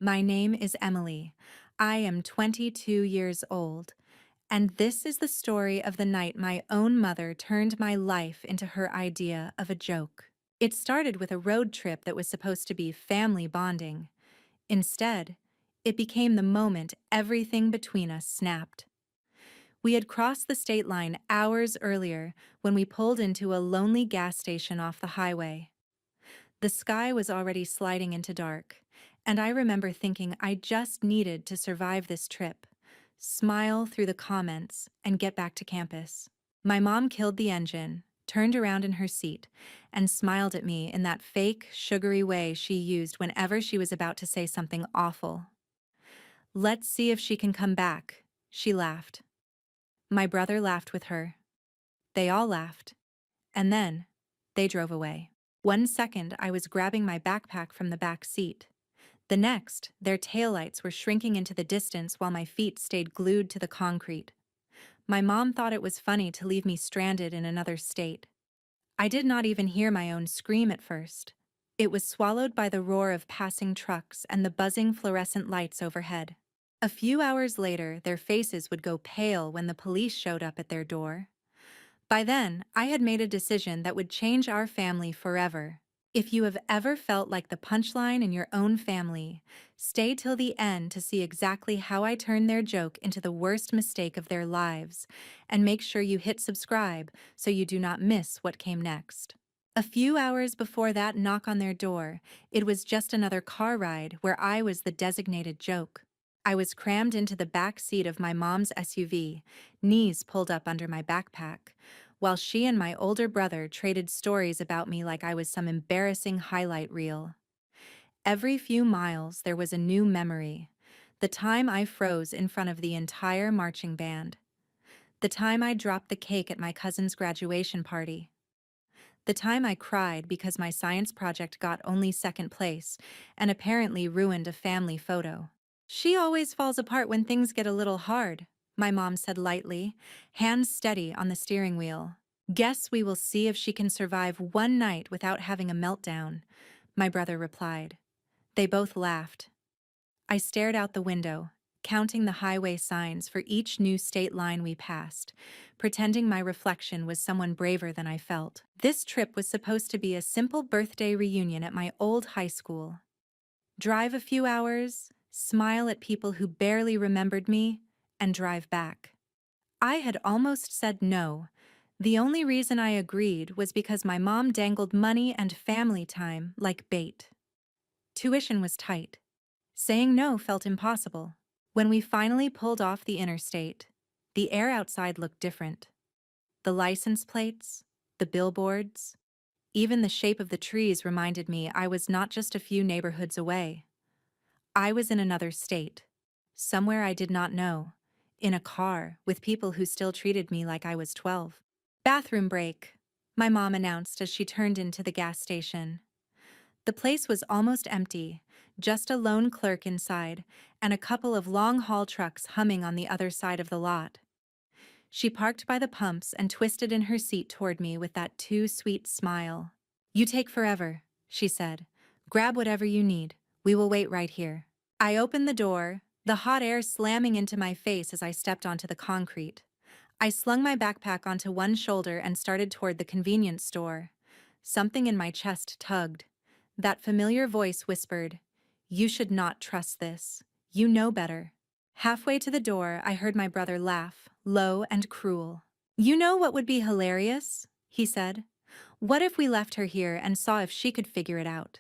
My name is Emily. I am 22 years old, and this is the story of the night my own mother turned my life into her idea of a joke. It started with a road trip that was supposed to be family bonding. Instead, it became the moment everything between us snapped. We had crossed the state line hours earlier when we pulled into a lonely gas station off the highway. The sky was already sliding into dark, and I remember thinking I just needed to survive this trip, smile through the comments, and get back to campus. My mom killed the engine, turned around in her seat, and smiled at me in that fake, sugary way she used whenever she was about to say something awful. "Let's see if she can come back," she laughed. My brother laughed with her. They all laughed. And then, they drove away. One second, I was grabbing my backpack from the back seat. The next, their taillights were shrinking into the distance while my feet stayed glued to the concrete. My mom thought it was funny to leave me stranded in another state. I did not even hear my own scream at first. It was swallowed by the roar of passing trucks and the buzzing fluorescent lights overhead. A few hours later, their faces would go pale when the police showed up at their door. By then, I had made a decision that would change our family forever. If you have ever felt like the punchline in your own family, stay till the end to see exactly how I turned their joke into the worst mistake of their lives, and make sure you hit subscribe so you do not miss what came next. A few hours before that knock on their door, it was just another car ride where I was the designated joke. I was crammed into the back seat of my mom's SUV, knees pulled up under my backpack, while she and my older brother traded stories about me like I was some embarrassing highlight reel. Every few miles, there was a new memory. The time I froze in front of the entire marching band. The time I dropped the cake at my cousin's graduation party. The time I cried because my science project got only second place and apparently ruined a family photo. "She always falls apart when things get a little hard," my mom said lightly, hands steady on the steering wheel. "Guess we will see if she can survive one night without having a meltdown," my brother replied. They both laughed. I stared out the window, counting the highway signs for each new state line we passed, pretending my reflection was someone braver than I felt. This trip was supposed to be a simple birthday reunion at my old high school. Drive a few hours, smile at people who barely remembered me, and drive back. I had almost said no. The only reason I agreed was because my mom dangled money and family time like bait. Tuition was tight. Saying no felt impossible. When we finally pulled off the interstate, the air outside looked different. The license plates, the billboards, even the shape of the trees reminded me I was not just a few neighborhoods away. I was in another state, somewhere I did not know, in a car with people who still treated me like I was 12. "Bathroom break," my mom announced as she turned into the gas station. The place was almost empty, just a lone clerk inside and a couple of long-haul trucks humming on the other side of the lot. She parked by the pumps and twisted in her seat toward me with that too-sweet smile. "You take forever," she said. "Grab whatever you need. We will wait right here." I opened the door, the hot air slamming into my face as I stepped onto the concrete. I slung my backpack onto one shoulder and started toward the convenience store. Something in my chest tugged. That familiar voice whispered, "You should not trust this. You know better." Halfway to the door, I heard my brother laugh, low and cruel. "You know what would be hilarious?" he said. "What if we left her here and saw if she could figure it out?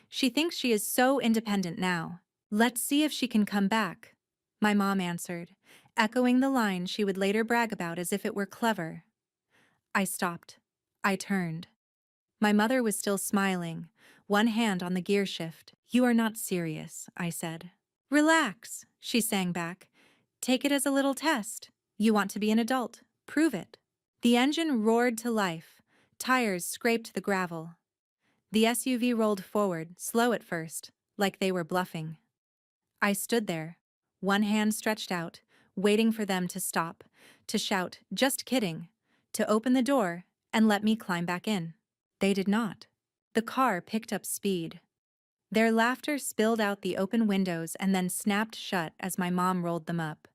She thinks she is so independent now. Let's see if she can come back," my mom answered, echoing the line she would later brag about as if it were clever. I stopped. I turned. My mother was still smiling, one hand on the gear shift. "You are not serious," I said. "Relax," she sang back. "Take it as a little test. You want to be an adult. Prove it." The engine roared to life. Tires scraped the gravel. The SUV rolled forward, slow at first, like they were bluffing. I stood there, one hand stretched out, waiting for them to stop, to shout, "Just kidding," to open the door and let me climb back in. They did not. The car picked up speed. Their laughter spilled out the open windows and then snapped shut as my mom rolled them up.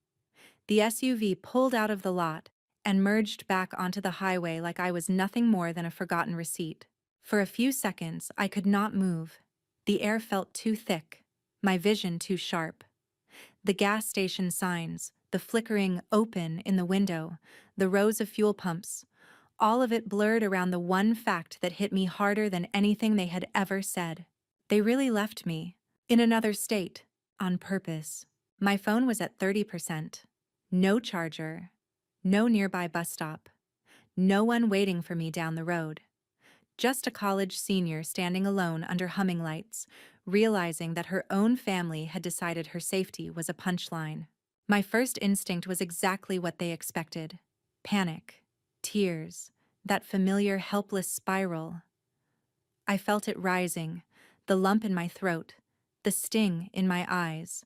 The SUV pulled out of the lot and merged back onto the highway like I was nothing more than a forgotten receipt. For a few seconds, I could not move. The air felt too thick, my vision too sharp. The gas station signs, the flickering "open" in the window, the rows of fuel pumps, all of it blurred around the one fact that hit me harder than anything they had ever said. They really left me, in another state, on purpose. My phone was at 30%. No charger. No nearby bus stop. No one waiting for me down the road. Just a college senior standing alone under humming lights, realizing that her own family had decided her safety was a punchline. My first instinct was exactly what they expected. Panic. Tears. That familiar helpless spiral. I felt it rising, the lump in my throat, the sting in my eyes.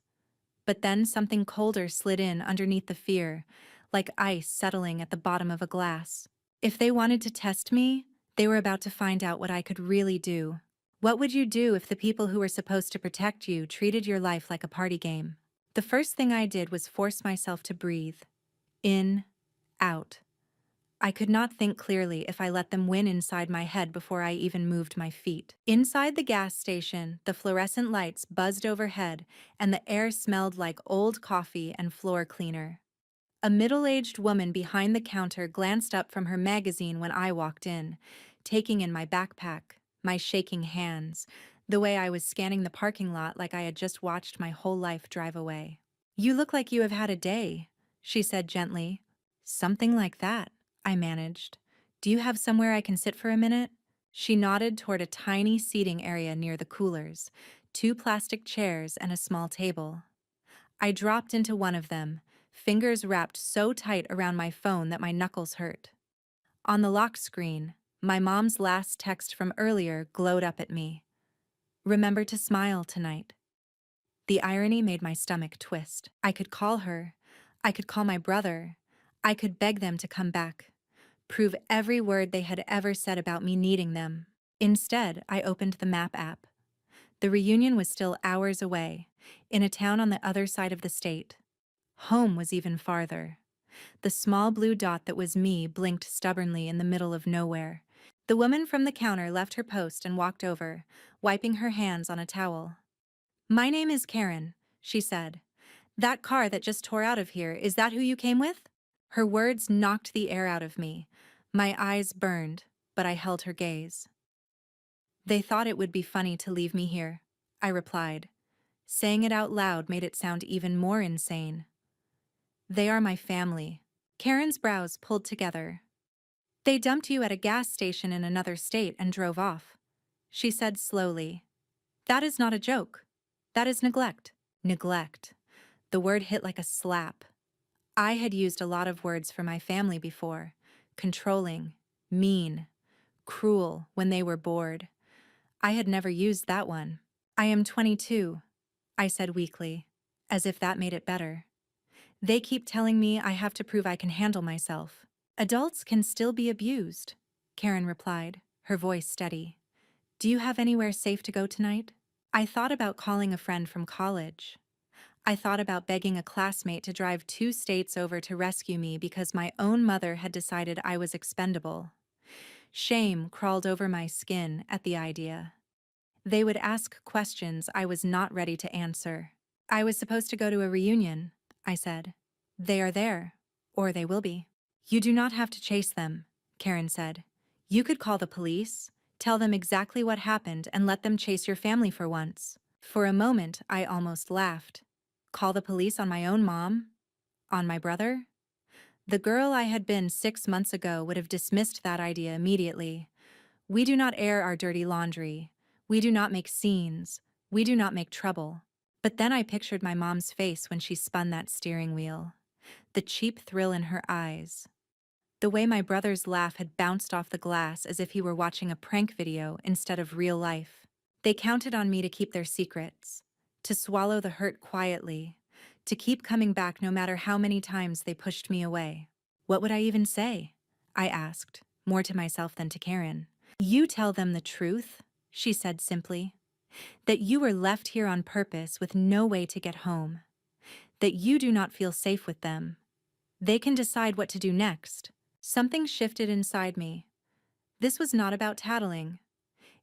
But then something colder slid in underneath the fear, like ice settling at the bottom of a glass. If they wanted to test me, they were about to find out what I could really do. What would you do if the people who were supposed to protect you treated your life like a party game? The first thing I did was force myself to breathe. In, out. I could not think clearly if I let them win inside my head before I even moved my feet. Inside the gas station, the fluorescent lights buzzed overhead and the air smelled like old coffee and floor cleaner. A middle-aged woman behind the counter glanced up from her magazine when I walked in, taking in my backpack, my shaking hands, the way I was scanning the parking lot like I had just watched my whole life drive away. "You look like you have had a day," she said gently. "Something like that," I managed. "Do you have somewhere I can sit for a minute?" She nodded toward a tiny seating area near the coolers, 2 plastic chairs and a small table. I dropped into one of them, fingers wrapped so tight around my phone that my knuckles hurt. On the lock screen, my mom's last text from earlier glowed up at me. "Remember to smile tonight." The irony made my stomach twist. I could call her. I could call my brother. I could beg them to come back. Prove every word they had ever said about me needing them. Instead, I opened the map app. The reunion was still hours away, in a town on the other side of the state. Home was even farther. The small blue dot that was me blinked stubbornly in the middle of nowhere. The woman from the counter left her post and walked over, wiping her hands on a towel. "My name is Karen," she said. "That car that just tore out of here, is that who you came with?" Her words knocked the air out of me. My eyes burned, but I held her gaze. "They thought it would be funny to leave me here," I replied. Saying it out loud made it sound even more insane. "They are my family." Karen's brows pulled together. "They dumped you at a gas station in another state and drove off," she said slowly. "That is not a joke. That is neglect." Neglect. The word hit like a slap. I had used a lot of words for my family before. Controlling, mean, cruel when they were bored. I had never used that one. "I am 22, I said weakly, as if that made it better. "They keep telling me I have to prove I can handle myself." "Adults can still be abused," Karen replied, her voice steady. "Do you have anywhere safe to go tonight?" I thought about calling a friend from college. I thought about begging a classmate to drive 2 states over to rescue me because my own mother had decided I was expendable. Shame crawled over my skin at the idea. They would ask questions I was not ready to answer. "I was supposed to go to a reunion," I said. "They are there, or they will be." "You do not have to chase them," Karen said. "You could call the police, tell them exactly what happened, and let them chase your family for once." For a moment, I almost laughed. Call the police on my own mom? On my brother? The girl I had been 6 months ago would have dismissed that idea immediately. We do not air our dirty laundry. We do not make scenes. We do not make trouble. But then I pictured my mom's face when she spun that steering wheel. The cheap thrill in her eyes. The way my brother's laugh had bounced off the glass as if he were watching a prank video instead of real life. They counted on me to keep their secrets, to swallow the hurt quietly, to keep coming back no matter how many times they pushed me away. What would I even say? I asked, more to myself than to Karen. "You tell them the truth," she said simply. That you were left here on purpose with no way to get home. That you do not feel safe with them. They can decide what to do next. Something shifted inside me. This was not about tattling.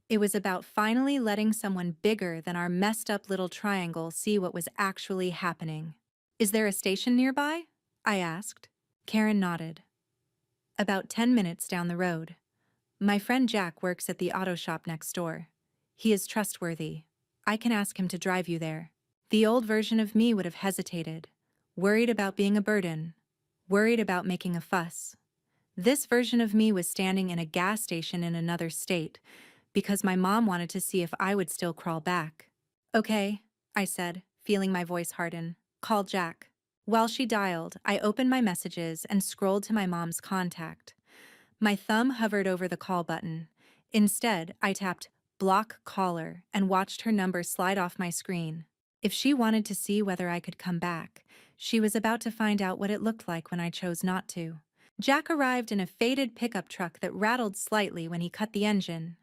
It was about finally letting someone bigger than our messed up little triangle see what was actually happening. Is there a station nearby? I asked. Karen nodded. About 10 minutes down the road. My friend Jack works at the auto shop next door. He is trustworthy. I can ask him to drive you there. The old version of me would have hesitated, worried about being a burden, worried about making a fuss. This version of me was standing in a gas station in another state because my mom wanted to see if I would still crawl back. Okay, I said, feeling my voice harden. Call Jack. While she dialed, I opened my messages and scrolled to my mom's contact. My thumb hovered over the call button. Instead, I tapped block caller and watched her number slide off my screen. If she wanted to see whether I could come back, she was about to find out what it looked like when I chose not to. Jack arrived in a faded pickup truck that rattled slightly when he cut the engine.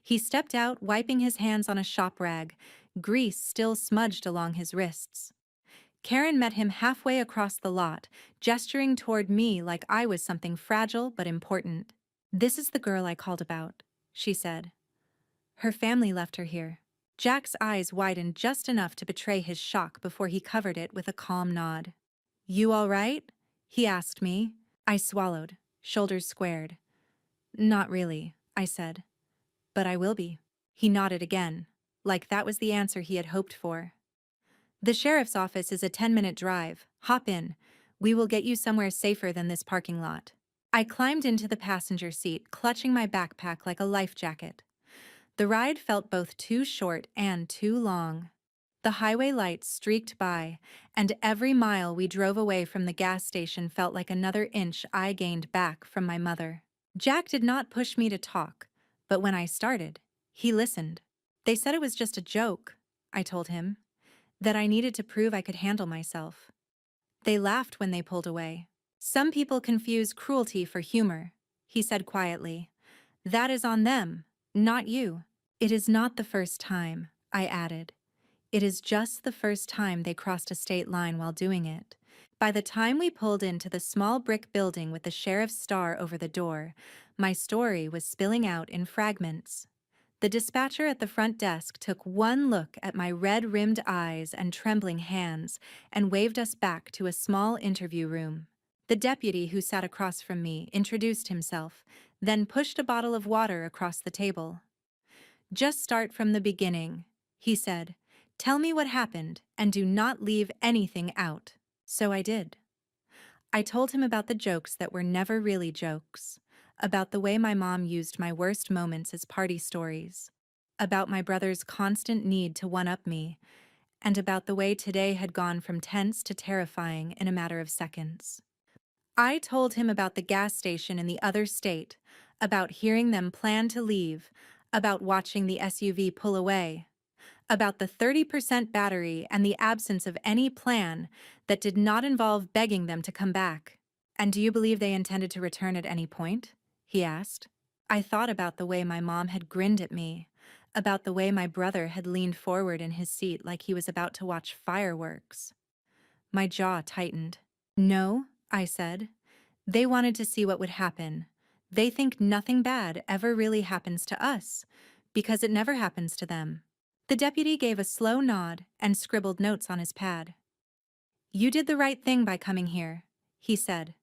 He stepped out, wiping his hands on a shop rag, grease still smudged along his wrists. Karen met him halfway across the lot, gesturing toward me like I was something fragile but important. "This is the girl I called about," she said. "Her family left her here." Jack's eyes widened just enough to betray his shock before he covered it with a calm nod. "You all right?" he asked me. I swallowed, shoulders squared. "Not really," I said. "But I will be." He nodded again, like that was the answer he had hoped for. "The sheriff's office is a 10-minute drive. Hop in. We will get you somewhere safer than this parking lot." I climbed into the passenger seat, clutching my backpack like a life jacket. The ride felt both too short and too long. The highway lights streaked by, and every mile we drove away from the gas station felt like another inch I gained back from my mother. Jack did not push me to talk, but when I started, he listened. "They said it was just a joke," I told him, "that I needed to prove I could handle myself." They laughed when they pulled away. "Some people confuse cruelty for humor," he said quietly. "That is on them, not you." "It is not the first time," I added. "It is just the first time they crossed a state line while doing it." By the time we pulled into the small brick building with the sheriff's star over the door, my story was spilling out in fragments. The dispatcher at the front desk took one look at my red-rimmed eyes and trembling hands and waved us back to a small interview room. The deputy who sat across from me introduced himself, then pushed a bottle of water across the table. "Just start from the beginning," he said. "Tell me what happened, and do not leave anything out." So I did. I told him about the jokes that were never really jokes, about the way my mom used my worst moments as party stories, about my brother's constant need to one-up me, and about the way today had gone from tense to terrifying in a matter of seconds. I told him about the gas station in the other state, about hearing them plan to leave, about watching the SUV pull away, about the 30% battery and the absence of any plan that did not involve begging them to come back. "And do you believe they intended to return at any point?" he asked. I thought about the way my mom had grinned at me, about the way my brother had leaned forward in his seat like he was about to watch fireworks. My jaw tightened. "No," I said. "They wanted to see what would happen. They think nothing bad ever really happens to us, because it never happens to them." The deputy gave a slow nod and scribbled notes on his pad. "You did the right thing by coming here," he said.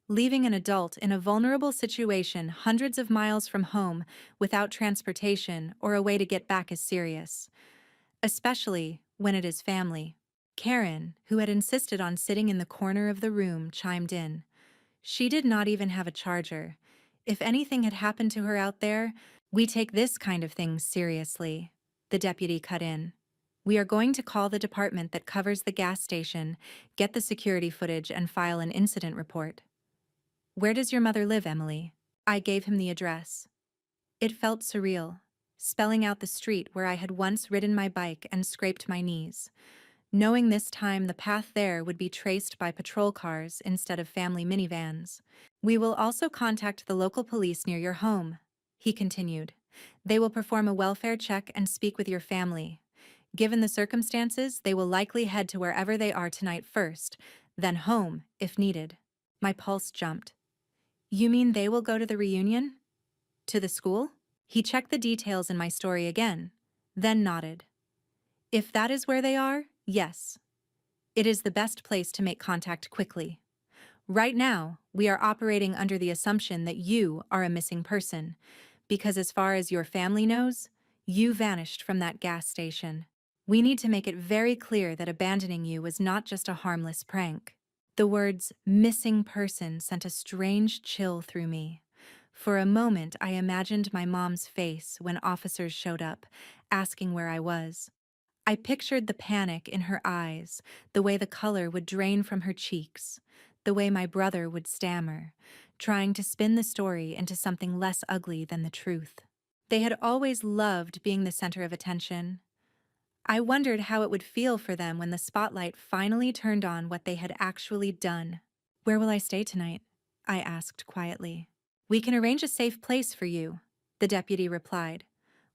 "Leaving an adult in a vulnerable situation hundreds of miles from home without transportation or a way to get back is serious, especially when it is family." Karen, who had insisted on sitting in the corner of the room, chimed in. "She did not even have a charger. If anything had happened to her out there, we take this kind of thing seriously." The deputy cut in. "We are going to call the department that covers the gas station, get the security footage, and file an incident report." "Where does your mother live, Emily?" I gave him the address. It felt surreal, spelling out the street where I had once ridden my bike and scraped my knees, knowing this time the path there would be traced by patrol cars instead of family minivans. "We will also contact the local police near your home," he continued. They will perform a welfare check and speak with your family. Given the circumstances, they will likely head to wherever they are tonight first, then home, if needed. My pulse jumped. You mean they will go to the reunion? To the school? He checked the details in my story again, then nodded. If that is where they are, yes. It is the best place to make contact quickly. Right now, we are operating under the assumption that you are a missing person, because as far as your family knows, you vanished from that gas station. We need to make it very clear that abandoning you was not just a harmless prank. The words missing person sent a strange chill through me. For a moment, I imagined my mom's face when officers showed up, asking where I was. I pictured the panic in her eyes, the way the color would drain from her cheeks, the way my brother would stammer, trying to spin the story into something less ugly than the truth. They had always loved being the center of attention. I wondered how it would feel for them when the spotlight finally turned on what they had actually done. Where will I stay tonight? I asked quietly. We can arrange a safe place for you, the deputy replied.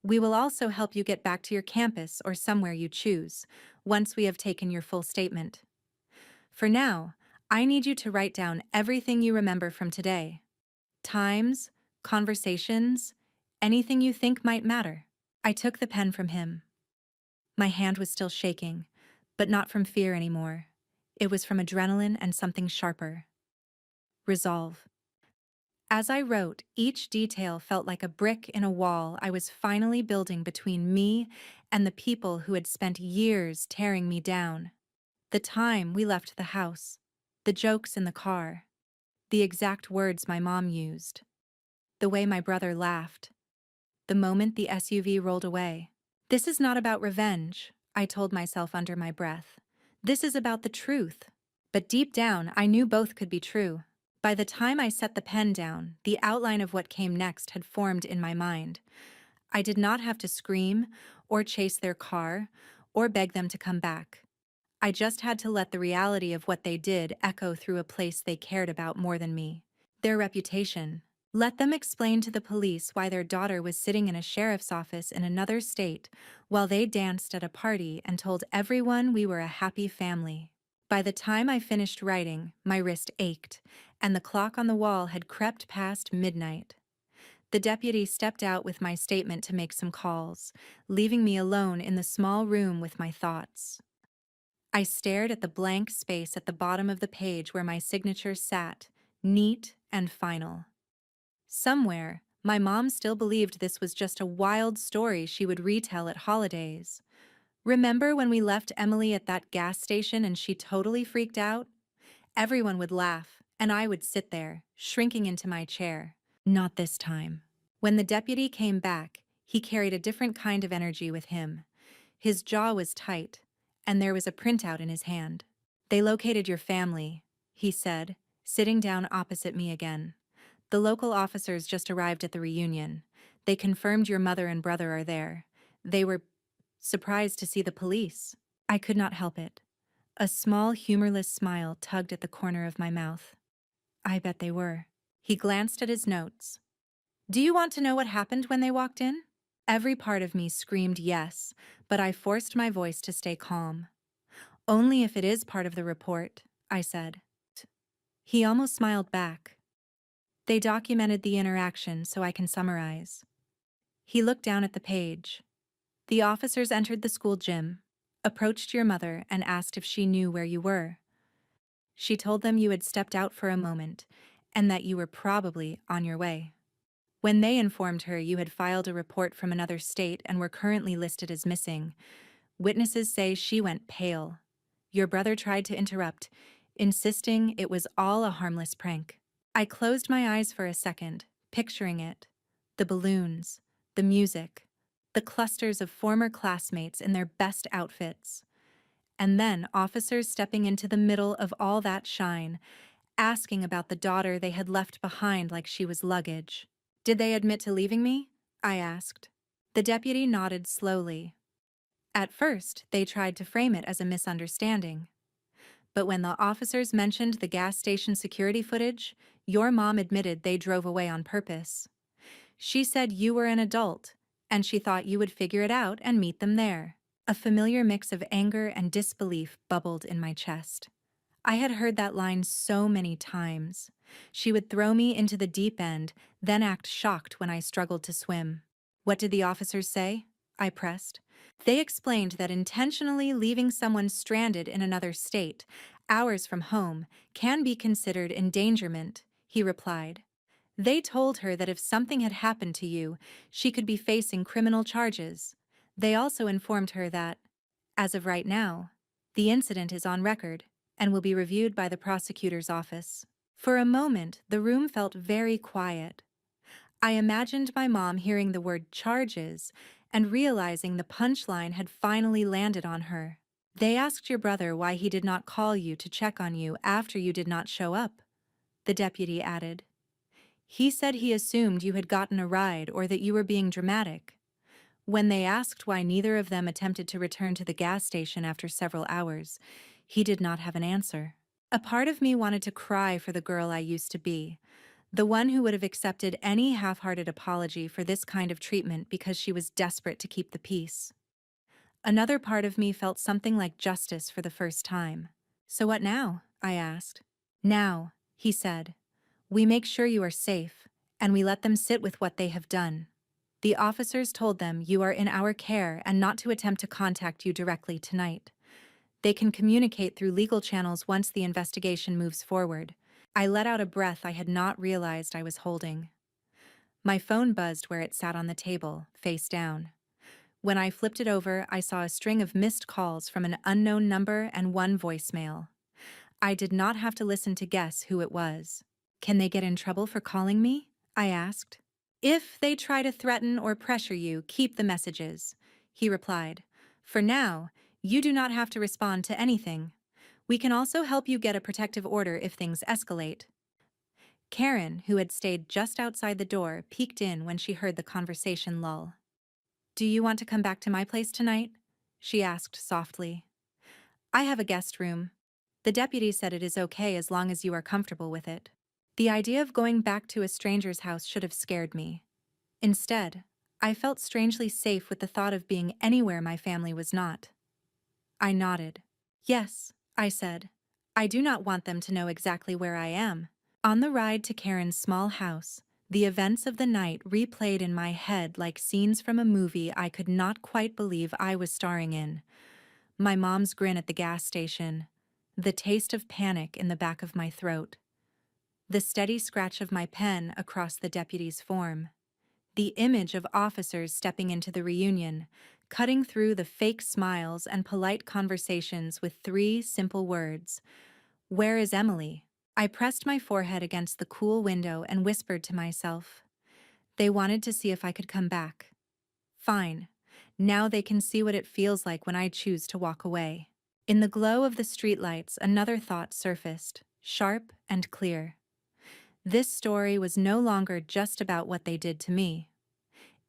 We will also help you get back to your campus or somewhere you choose, once we have taken your full statement. For now, I need you to write down everything you remember from today. Times, conversations, anything you think might matter. I took the pen from him. My hand was still shaking, but not from fear anymore. It was from adrenaline and something sharper. Resolve. As I wrote, each detail felt like a brick in a wall I was finally building between me and the people who had spent years tearing me down. The time we left the house, the jokes in the car, the exact words my mom used, the way my brother laughed, the moment the SUV rolled away. This is not about revenge, I told myself under my breath. This is about the truth. But deep down, I knew both could be true. By the time I set the pen down, the outline of what came next had formed in my mind. I did not have to scream, or chase their car, or beg them to come back. I just had to let the reality of what they did echo through a place they cared about more than me. Their reputation. Let them explain to the police why their daughter was sitting in a sheriff's office in another state while they danced at a party and told everyone we were a happy family. By the time I finished writing, my wrist ached, and the clock on the wall had crept past midnight. The deputy stepped out with my statement to make some calls, leaving me alone in the small room with my thoughts. I stared at the blank space at the bottom of the page where my signature sat, neat and final. Somewhere, my mom still believed this was just a wild story she would retell at holidays. Remember when we left Emily at that gas station and she totally freaked out? Everyone would laugh, and I would sit there, shrinking into my chair. Not this time. When the deputy came back, he carried a different kind of energy with him. His jaw was tight, and there was a printout in his hand. They located your family, he said, sitting down opposite me again. The local officers just arrived at the reunion. They confirmed your mother and brother are there. They were surprised to see the police. I could not help it. A small, humorless smile tugged at the corner of my mouth. I bet they were. He glanced at his notes. Do you want to know what happened when they walked in? Every part of me screamed yes, but I forced my voice to stay calm. Only if it is part of the report, I said. He almost smiled back. They documented the interaction so I can summarize. He looked down at the page. The officers entered the school gym, approached your mother, and asked if she knew where you were. She told them you had stepped out for a moment and that you were probably on your way. When they informed her you had filed a report from another state and were currently listed as missing, witnesses say she went pale. Your brother tried to interrupt, insisting it was all a harmless prank. I closed my eyes for a second, picturing it. The balloons, the music, the clusters of former classmates in their best outfits. And then officers stepping into the middle of all that shine, asking about the daughter they had left behind like she was luggage. Did they admit to leaving me? I asked. The deputy nodded slowly. At first, they tried to frame it as a misunderstanding. But when the officers mentioned the gas station security footage, your mom admitted they drove away on purpose. She said you were an adult, and she thought you would figure it out and meet them there. A familiar mix of anger and disbelief bubbled in my chest. I had heard that line so many times. She would throw me into the deep end, then act shocked when I struggled to swim. What did the officers say? I pressed. They explained that intentionally leaving someone stranded in another state, hours from home, can be considered endangerment, he replied. They told her that if something had happened to you, she could be facing criminal charges. They also informed her that, as of right now, the incident is on record and will be reviewed by the prosecutor's office. For a moment, the room felt very quiet. I imagined my mom hearing the word charges and realizing the punchline had finally landed on her. They asked your brother why he did not call you to check on you after you did not show up, the deputy added. He said he assumed you had gotten a ride or that you were being dramatic. When they asked why neither of them attempted to return to the gas station after several hours, he did not have an answer. A part of me wanted to cry for the girl I used to be, the one who would have accepted any half-hearted apology for this kind of treatment because she was desperate to keep the peace. Another part of me felt something like justice for the first time. So what now? I asked. Now, he said. We make sure you are safe, and we let them sit with what they have done. The officers told them you are in our care and not to attempt to contact you directly tonight. They can communicate through legal channels once the investigation moves forward. I let out a breath I had not realized I was holding. My phone buzzed where it sat on the table, face down. When I flipped it over, I saw a string of missed calls from an unknown number and one voicemail. I did not have to listen to guess who it was. Can they get in trouble for calling me? I asked. If they try to threaten or pressure you, keep the messages, he replied. For now, you do not have to respond to anything. We can also help you get a protective order if things escalate. Karen, who had stayed just outside the door, peeked in when she heard the conversation lull. Do you want to come back to my place tonight? She asked softly. I have a guest room. The deputy said it is okay as long as you are comfortable with it. The idea of going back to a stranger's house should have scared me. Instead, I felt strangely safe with the thought of being anywhere my family was not. I nodded. Yes, I said. I do not want them to know exactly where I am. On the ride to Karen's small house, the events of the night replayed in my head like scenes from a movie I could not quite believe I was starring in. My mom's grin at the gas station, the taste of panic in the back of my throat, the steady scratch of my pen across the deputy's form, the image of officers stepping into the reunion, cutting through the fake smiles and polite conversations with three simple words. Where is Emily? I pressed my forehead against the cool window and whispered to myself. They wanted to see if I could come back. Fine. Now they can see what it feels like when I choose to walk away. In the glow of the streetlights, another thought surfaced, sharp and clear. This story was no longer just about what they did to me.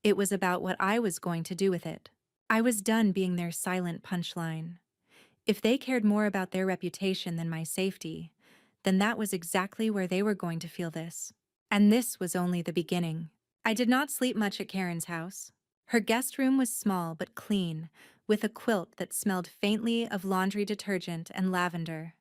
It was about what I was going to do with it. I was done being their silent punchline. If they cared more about their reputation than my safety, then that was exactly where they were going to feel this. And this was only the beginning. I did not sleep much at Karen's house. Her guest room was small but clean, with a quilt that smelled faintly of laundry detergent and lavender.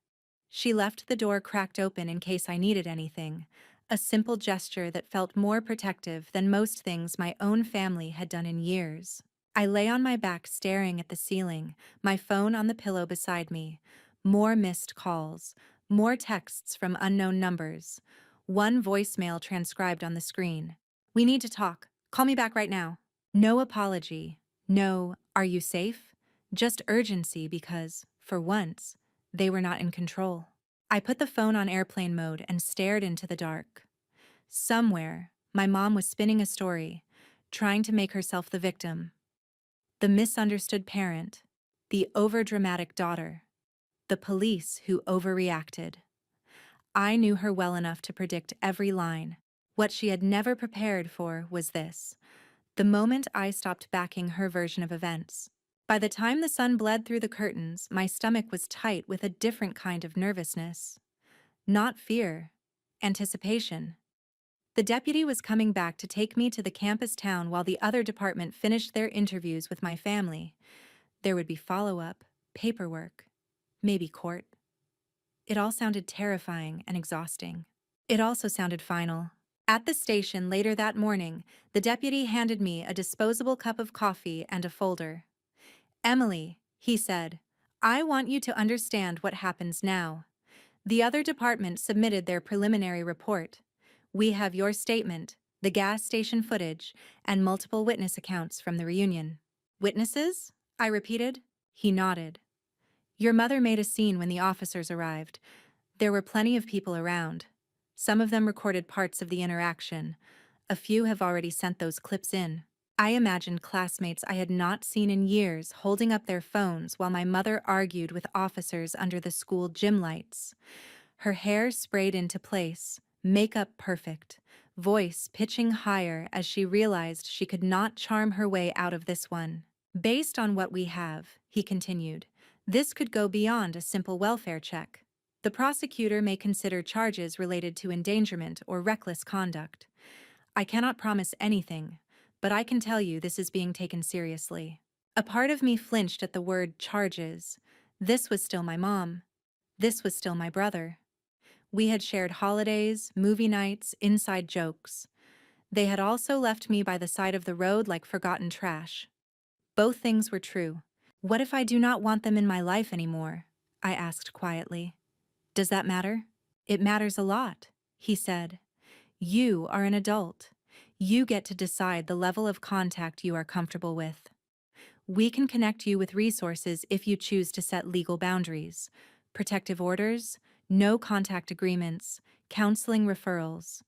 She left the door cracked open in case I needed anything, a simple gesture that felt more protective than most things my own family had done in years. I lay on my back staring at the ceiling, my phone on the pillow beside me. More missed calls, more texts from unknown numbers. One voicemail transcribed on the screen. We need to talk. Call me back right now. No apology. No, are you safe? Just urgency because, for once, they were not in control. I put the phone on airplane mode and stared into the dark. Somewhere, my mom was spinning a story, trying to make herself the victim. The misunderstood parent, the overdramatic daughter, the police who overreacted. I knew her well enough to predict every line. What she had never prepared for was this: the moment I stopped backing her version of events. By the time the sun bled through the curtains, my stomach was tight with a different kind of nervousness. Not fear, anticipation. The deputy was coming back to take me to the campus town while the other department finished their interviews with my family. There would be follow-up, paperwork, maybe court. It all sounded terrifying and exhausting. It also sounded final. At the station later that morning, the deputy handed me a disposable cup of coffee and a folder. "Emily," he said, "I want you to understand what happens now. The other department submitted their preliminary report. We have your statement, the gas station footage, and multiple witness accounts from the reunion." "Witnesses?" I repeated. He nodded. "Your mother made a scene when the officers arrived. There were plenty of people around. Some of them recorded parts of the interaction. A few have already sent those clips in." I imagined classmates I had not seen in years holding up their phones while my mother argued with officers under the school gym lights. Her hair sprayed into place, makeup perfect, voice pitching higher as she realized she could not charm her way out of this one. "Based on what we have," he continued, "this could go beyond a simple welfare check. The prosecutor may consider charges related to endangerment or reckless conduct. I cannot promise anything, but I can tell you this is being taken seriously." A part of me flinched at the word charges. This was still my mom. This was still my brother. We had shared holidays, movie nights, inside jokes. They had also left me by the side of the road like forgotten trash. Both things were true. "What if I do not want them in my life anymore?" I asked quietly. "Does that matter?" "It matters a lot," he said. "You are an adult. You get to decide the level of contact you are comfortable with. We can connect you with resources if you choose to set legal boundaries, protective orders, no contact agreements, counseling referrals.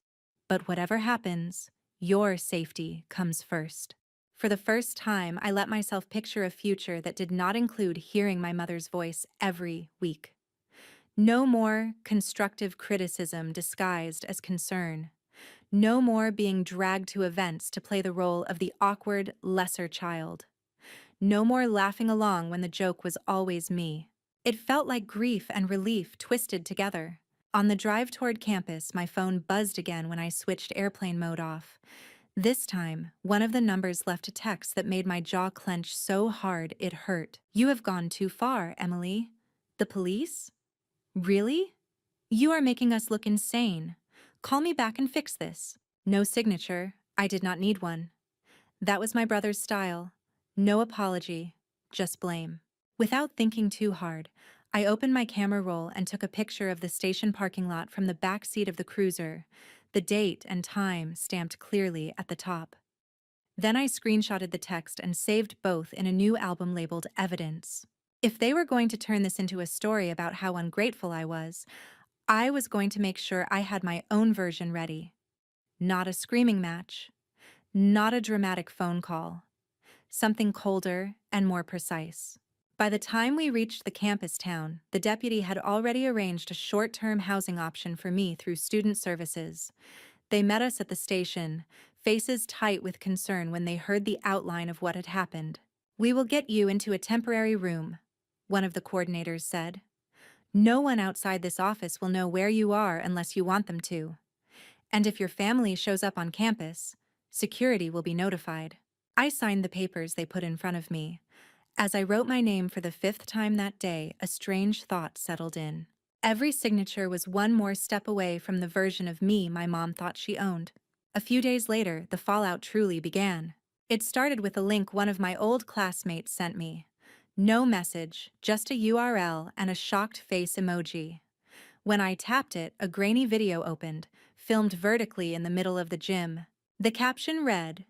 But whatever happens, your safety comes first." For the first time, I let myself picture a future that did not include hearing my mother's voice every week. No more constructive criticism disguised as concern. No more being dragged to events to play the role of the awkward, lesser child. No more laughing along when the joke was always me. It felt like grief and relief twisted together. On the drive toward campus, my phone buzzed again when I switched airplane mode off. This time, one of the numbers left a text that made my jaw clench so hard it hurt. "You have gone too far, Emily." "The police? Really? You are making us look insane. Call me back and fix this." No signature. I did not need one. That was my brother's style. No apology, just blame. Without thinking too hard, I opened my camera roll and took a picture of the station parking lot from the back seat of the cruiser, the date and time stamped clearly at the top. Then I screenshotted the text and saved both in a new album labeled Evidence. If they were going to turn this into a story about how ungrateful I was going to make sure I had my own version ready. Not a screaming match, not a dramatic phone call. Something colder and more precise. By the time we reached the campus town, the deputy had already arranged a short-term housing option for me through student services. They met us at the station, faces tight with concern when they heard the outline of what had happened. "We will get you into a temporary room," one of the coordinators said. "No one outside this office will know where you are unless you want them to. And if your family shows up on campus, security will be notified." I signed the papers they put in front of me. As I wrote my name for the 5th time that day, a strange thought settled in. Every signature was one more step away from the version of me my mom thought she owned. A few days later, the fallout truly began. It started with a link one of my old classmates sent me. No message, just a URL and a shocked face emoji. When I tapped it, a grainy video opened, filmed vertically in the middle of the gym. The caption read,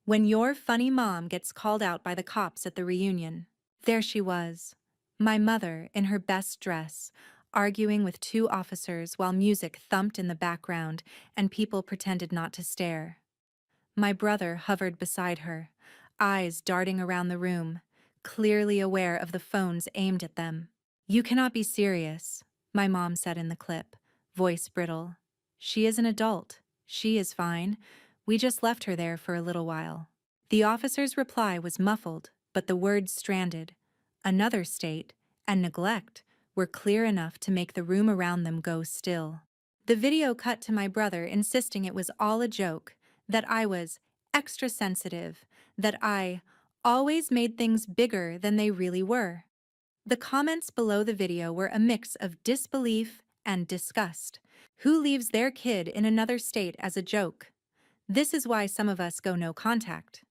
"When your funny mom gets called out by the cops at the reunion." There she was, my mother in her best dress, arguing with 2 officers while music thumped in the background and people pretended not to stare. My brother hovered beside her, eyes darting around the room, clearly aware of the phones aimed at them. "You cannot be serious," my mom said in the clip, voice brittle. "She is an adult. She is fine. We just left her there for a little while." The officer's reply was muffled, but the words stranded, "another state," and "neglect" were clear enough to make the room around them go still. The video cut to my brother insisting it was all a joke, that I was extra sensitive, that I always made things bigger than they really were. The comments below the video were a mix of disbelief and disgust. Who leaves their kid in another state as a joke? This is why some of us go no contact.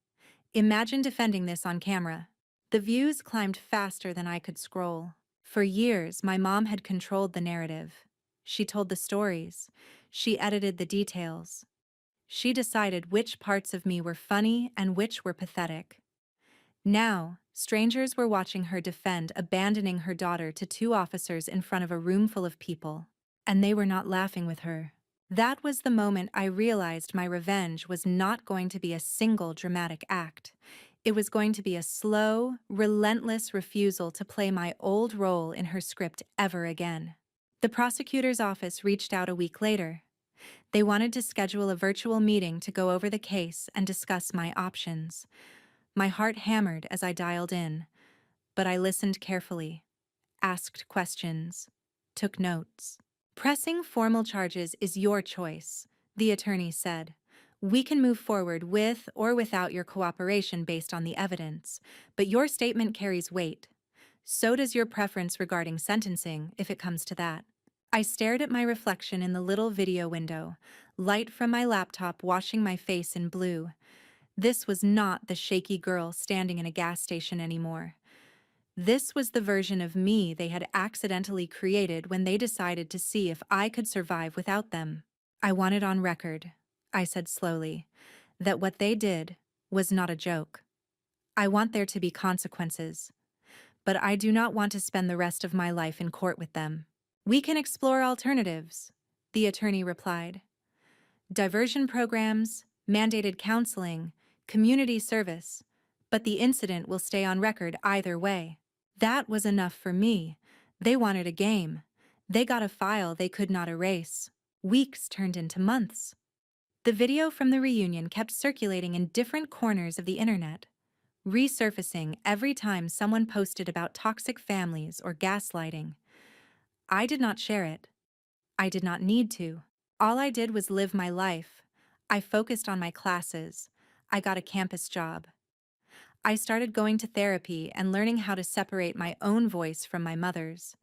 Imagine defending this on camera. The views climbed faster than I could scroll. For years, my mom had controlled the narrative. She told the stories. She edited the details. She decided which parts of me were funny and which were pathetic. Now, strangers were watching her defend abandoning her daughter to two officers in front of a room full of people. And they were not laughing with her. That was the moment I realized my revenge was not going to be a single dramatic act. It was going to be a slow, relentless refusal to play my old role in her script ever again. The prosecutor's office reached out a week later. They wanted to schedule a virtual meeting to go over the case and discuss my options. My heart hammered as I dialed in, but I listened carefully, asked questions, took notes. Pressing formal charges is your choice, the attorney said. We can move forward with or without your cooperation based on the evidence, but your statement carries weight. So does your preference regarding sentencing, if it comes to that. I stared at my reflection in the little video window, light from my laptop washing my face in blue. This was not the shaky girl standing in a gas station anymore. This was the version of me they had accidentally created when they decided to see if I could survive without them. I want it on record, I said slowly, that what they did was not a joke. I want there to be consequences, but I do not want to spend the rest of my life in court with them. We can explore alternatives, the attorney replied. Diversion programs, mandated counseling, community service, but the incident will stay on record either way. That was enough for me. They wanted a game. They got a file they could not erase. Weeks turned into months. The video from the reunion kept circulating in different corners of the internet, resurfacing every time someone posted about toxic families or gaslighting. I did not share it. I did not need to. All I did was live my life. I focused on my classes. I got a campus job. I started going to therapy and learning how to separate my own voice from my mother's.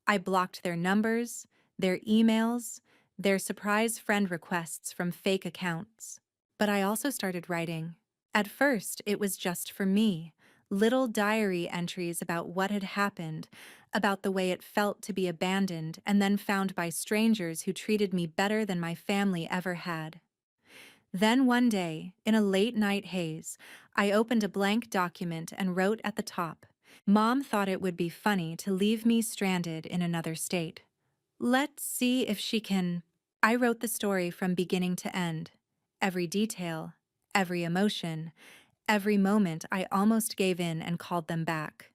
I blocked their numbers, their emails, their surprise friend requests from fake accounts. But I also started writing. At first, it was just for me, little diary entries about what had happened, about the way it felt to be abandoned and then found by strangers who treated me better than my family ever had. Then one day, in a late-night haze, I opened a blank document and wrote at the top, "Mom thought it would be funny to leave me stranded in another state. Let's see if she can." I wrote the story from beginning to end. Every detail, every emotion, every moment I almost gave in and called them back.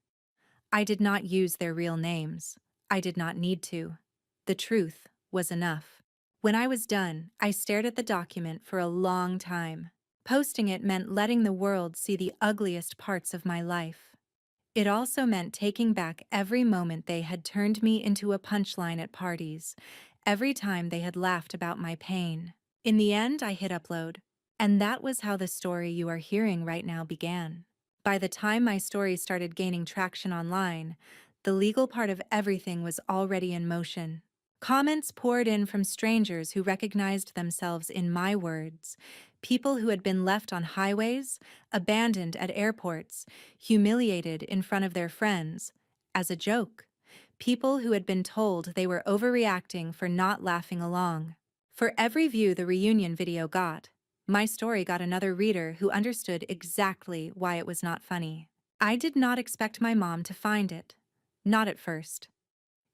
I did not use their real names. I did not need to. The truth was enough. When I was done, I stared at the document for a long time. Posting it meant letting the world see the ugliest parts of my life. It also meant taking back every moment they had turned me into a punchline at parties, every time they had laughed about my pain. In the end, I hit upload. And that was how the story you are hearing right now began. By the time my story started gaining traction online, the legal part of everything was already in motion. Comments poured in from strangers who recognized themselves in my words, people who had been left on highways, abandoned at airports, humiliated in front of their friends, as a joke, people who had been told they were overreacting for not laughing along. For every view the reunion video got, my story got another reader who understood exactly why it was not funny. I did not expect my mom to find it. Not at first.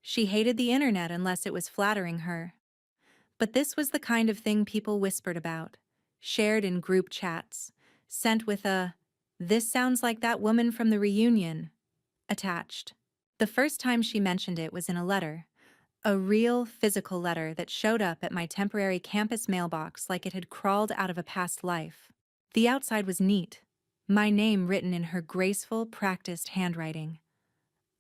She hated the internet unless it was flattering her. But this was the kind of thing people whispered about, shared in group chats, sent with a, "This sounds like that woman from the reunion," attached. The first time she mentioned it was in a letter. A real, physical letter that showed up at my temporary campus mailbox like it had crawled out of a past life. The outside was neat, my name written in her graceful, practiced handwriting.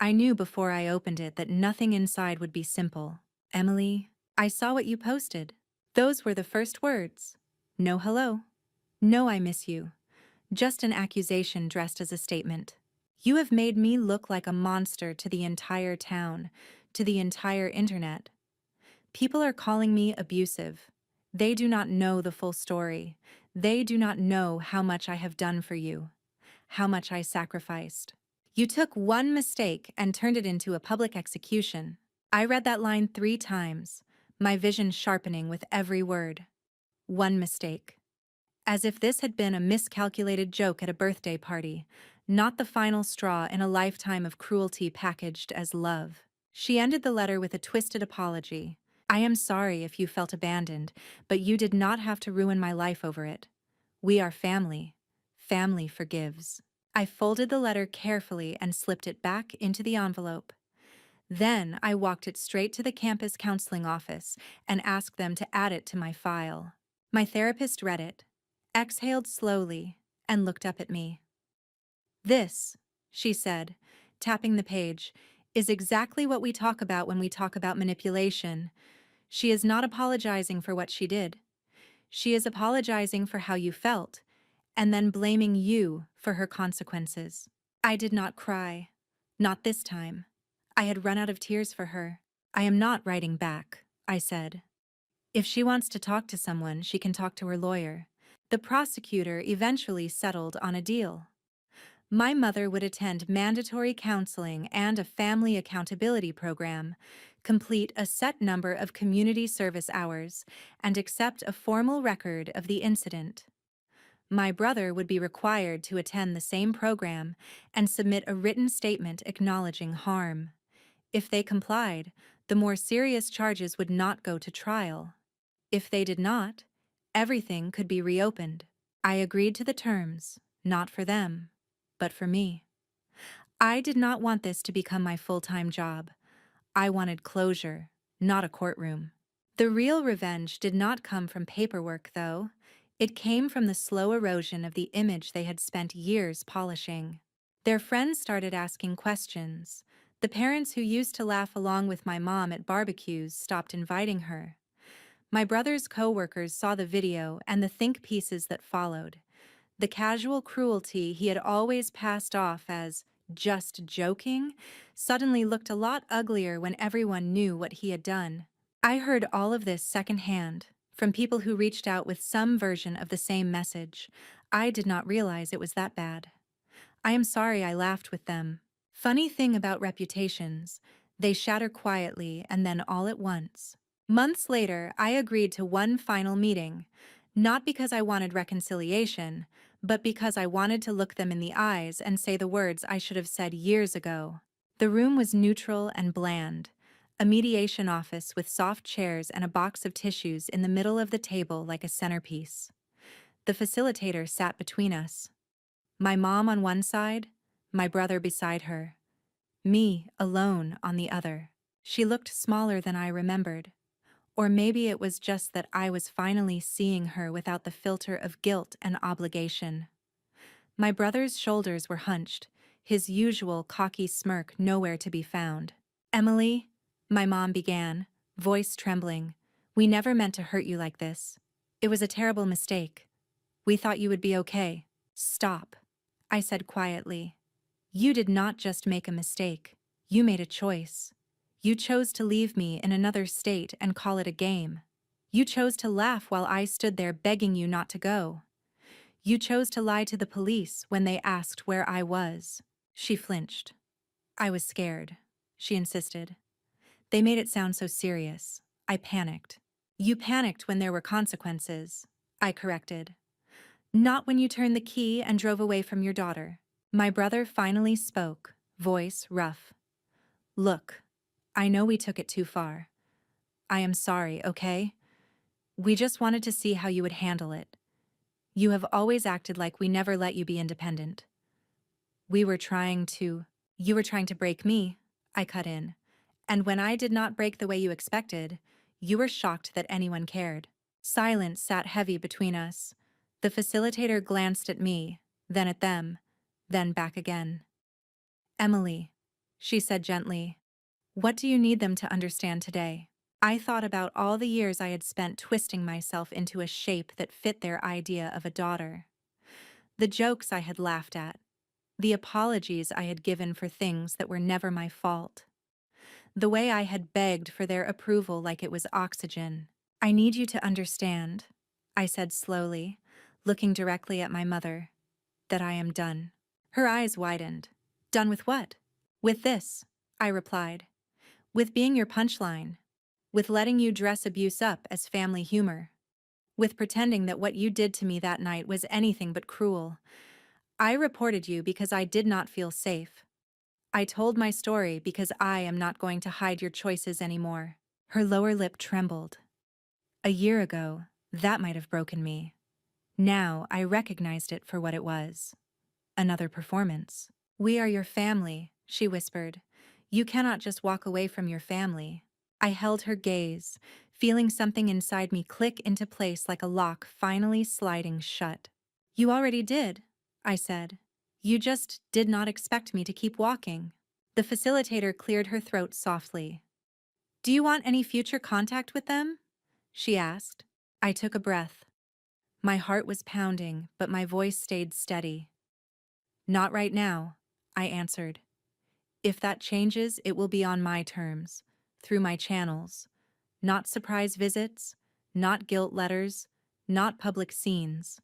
I knew before I opened it that nothing inside would be simple. "Emily, I saw what you posted. Those were the first words. No hello. No I miss you. Just an accusation dressed as a statement. You have made me look like a monster to the entire town, to the entire internet. People are calling me abusive. They do not know the full story. They do not know how much I have done for you, how much I sacrificed. You took one mistake and turned it into a public execution. I read that line 3 times, my vision sharpening with every word. One mistake. As if this had been a miscalculated joke at a birthday party, not the final straw in a lifetime of cruelty packaged as love. She ended the letter with a twisted apology. I am sorry if you felt abandoned, but you did not have to ruin my life over it. We are family. Family forgives. I folded the letter carefully and slipped it back into the envelope. Then I walked it straight to the campus counseling office and asked them to add it to my file. My therapist read it, exhaled slowly, and looked up at me. This, she said, tapping the page, is exactly what we talk about when we talk about manipulation. She is not apologizing for what she did. She is apologizing for how you felt, and then blaming you for her consequences. I did not cry. Not this time. I had run out of tears for her. I am not writing back, I said. If she wants to talk to someone, she can talk to her lawyer. The prosecutor eventually settled on a deal. My mother would attend mandatory counseling and a family accountability program, complete a set number of community service hours, and accept a formal record of the incident. My brother would be required to attend the same program and submit a written statement acknowledging harm. If they complied, the more serious charges would not go to trial. If they did not, everything could be reopened. I agreed to the terms, not for them, but for me. I did not want this to become my full-time job. I wanted closure, not a courtroom. The real revenge did not come from paperwork, though. It came from the slow erosion of the image they had spent years polishing. Their friends started asking questions. The parents who used to laugh along with my mom at barbecues stopped inviting her. My brother's co-workers saw the video and the think pieces that followed. The casual cruelty he had always passed off as just joking suddenly looked a lot uglier when everyone knew what he had done. I heard all of this secondhand, from people who reached out with some version of the same message. I did not realize it was that bad. I am sorry I laughed with them. Funny thing about reputations, they shatter quietly and then all at once. Months later, I agreed to one final meeting, not because I wanted reconciliation, but because I wanted to look them in the eyes and say the words I should have said years ago. The room was neutral and bland, a mediation office with soft chairs and a box of tissues in the middle of the table like a centerpiece. The facilitator sat between us. My mom on one side, my brother beside her. Me, alone, on the other. She looked smaller than I remembered. Or maybe it was just that I was finally seeing her without the filter of guilt and obligation. My brother's shoulders were hunched, his usual cocky smirk nowhere to be found. Emily, my mom began, voice trembling, we never meant to hurt you like this. It was a terrible mistake. We thought you would be okay. Stop, I said quietly. You did not just make a mistake. You made a choice. You chose to leave me in another state and call it a game. You chose to laugh while I stood there begging you not to go. You chose to lie to the police when they asked where I was. She flinched. I was scared, she insisted. They made it sound so serious. I panicked. You panicked when there were consequences, I corrected. Not when you turned the key and drove away from your daughter. My brother finally spoke, voice rough. Look, I know we took it too far. I am sorry, okay? We just wanted to see how you would handle it. You have always acted like we never let you be independent. You were trying to break me, I cut in. And when I did not break the way you expected, you were shocked that anyone cared. Silence sat heavy between us. The facilitator glanced at me, then at them, then back again. Emily, she said gently, what do you need them to understand today? I thought about all the years I had spent twisting myself into a shape that fit their idea of a daughter. The jokes I had laughed at, the apologies I had given for things that were never my fault, the way I had begged for their approval like it was oxygen. I need you to understand, I said slowly, looking directly at my mother, that I am done. Her eyes widened. Done with what? With this, I replied. With being your punchline. With letting you dress abuse up as family humor. With pretending that what you did to me that night was anything but cruel. I reported you because I did not feel safe. I told my story because I am not going to hide your choices anymore. Her lower lip trembled. A year ago, that might have broken me. Now I recognized it for what it was. Another performance. We are your family, she whispered. You cannot just walk away from your family. I held her gaze, feeling something inside me click into place like a lock finally sliding shut. You already did, I said. You just did not expect me to keep walking. The facilitator cleared her throat softly. Do you want any future contact with them? She asked. I took a breath. My heart was pounding, but my voice stayed steady. Not right now, I answered. If that changes, it will be on my terms, through my channels. Not surprise visits, not guilt letters, not public scenes.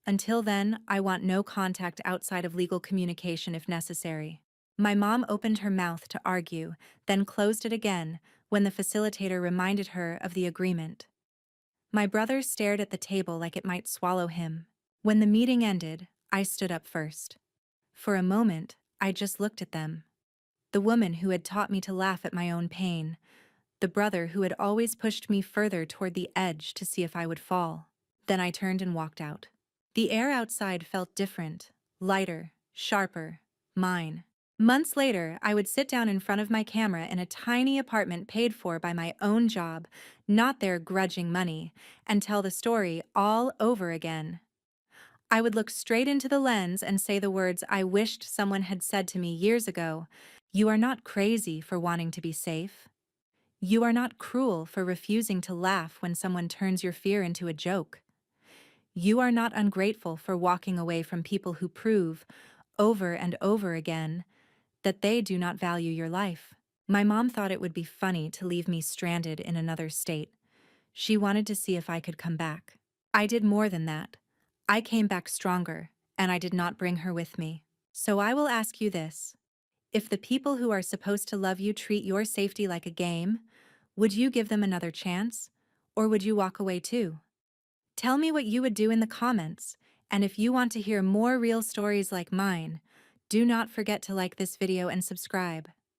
Until then, I want no contact outside of legal communication if necessary. My mom opened her mouth to argue, then closed it again when the facilitator reminded her of the agreement. My brother stared at the table like it might swallow him. When the meeting ended, I stood up first. For a moment, I just looked at them. The woman who had taught me to laugh at my own pain, the brother who had always pushed me further toward the edge to see if I would fall. Then I turned and walked out. The air outside felt different, lighter, sharper, mine. Months later, I would sit down in front of my camera in a tiny apartment paid for by my own job, not their grudging money, and tell the story all over again. I would look straight into the lens and say the words I wished someone had said to me years ago. You are not crazy for wanting to be safe. You are not cruel for refusing to laugh when someone turns your fear into a joke. You are not ungrateful for walking away from people who prove, over and over again, that they do not value your life. My mom thought it would be funny to leave me stranded in another state. She wanted to see if I could come back. I did more than that. I came back stronger, and I did not bring her with me. So I will ask you this. If the people who are supposed to love you treat your safety like a game, would you give them another chance? Or would you walk away too? Tell me what you would do in the comments, and if you want to hear more real stories like mine, do not forget to like this video and subscribe.